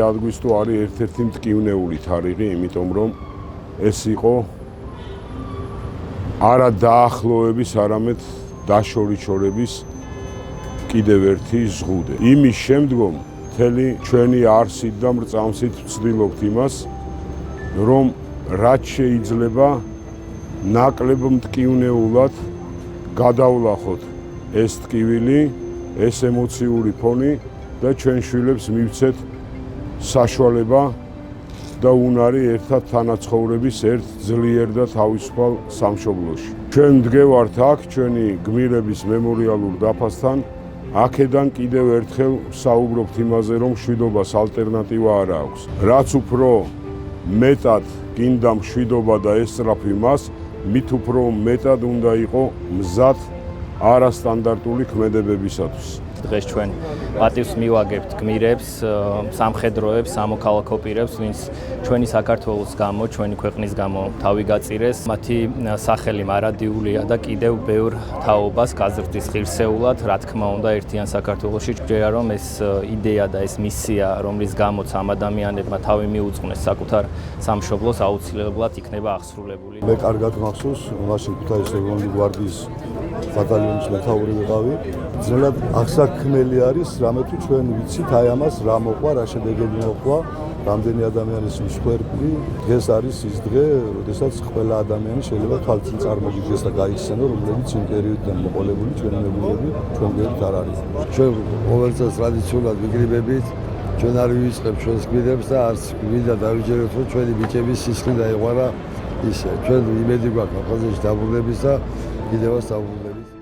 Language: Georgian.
აგვისტო არის ერთ-ერთი მტკივნეული თარიღი, იმიტომ რომ ეს იყო არა დაახლოების, არამედ დაშორიშორების კიდევ ერთი ზღუდე. იმის შემდგომ მთელი ჩვენი არსით და მრწამსით ვცდილობთ იმას, რომ რაც შეიძლება ნაკლებ მტკივნეულად გადავლახოთ ეს ტკივილი, ეს ემოციური ფონი და ჩვენ შვილებს მივცეთ საშუალება და უნარი ერთად თანაცხოვრების ერთ ძლიერ და თავისუფალ სამშობლოში. ჩვენ მდგევართ აქ ჩვენი გმირების მემორიალურ დაფასთან. აქედან კიდევ ერთხელ საუბრობთ იმაზე, რომ მშვიდობას ალტერნატივა არ აქვს. რაც უფრო მეტად გინდა მშვიდობა და ესწრაფი მას, მით უფრო მეტად უნდა იყო მზად არასტანდარტული ქმედებებისათვის. დღეს ჩვენ პატივს მივაგებთ გმირებს, სამხედროებს, სამოქალაქო პირებს, ვინც ჩვენი საქართველოს გამო, ჩვენი ქვეყნის გამო თავი გაწირეს. მათი სახელი მარადიულია და კიდევ ბევრ თაობას გაზრდის ღირსეულად, რა თქმა უნდა, ერთიან საქართველოში ჯერა რომ ეს იდეა და ეს მისია, რომლის გამოც ამ ადამიანებმა თავი მიუძღვნეს საკუთარ სამშობლოს, აუცილებლად იქნება აღსრულებული. მე კარგად მახსოვს, მაშინ ქუთაისის ეროვნული გვარდიის ბატალიონის მეთაური ვიყავი. ძნელად აღსაქმელი არის, რამე თუ ჩვენ ვიცით აი ამას რა მოყვა, რა შედეგები მოყვა, რამდენი ადამიანის მსხვერპლი. დღეს არის ის დღე, როდესაც ყველა ადამიანი შეიძლება თვალწინ წარმოგიდგეს და გაიხსენო, რომლებიც იმ პერიოდიდან მოყოლებული ჩვენი მეგობრები ჩვენ გვერდით არ არის. ჩვენ ყოველ წელს ტრადიციულად ვიგრიბებით, ჩვენ არ ვივიწყებთ ჩვენს გმირებს და არც გვინდა დავიჯეროთ, რომ ჩვენი ბიჭების სისხლი დაეღვარა ისე. ჩვენ იმედი გვაქვს ახალგაზრდების დაბრუნების და კიდევაც დაბრუნების.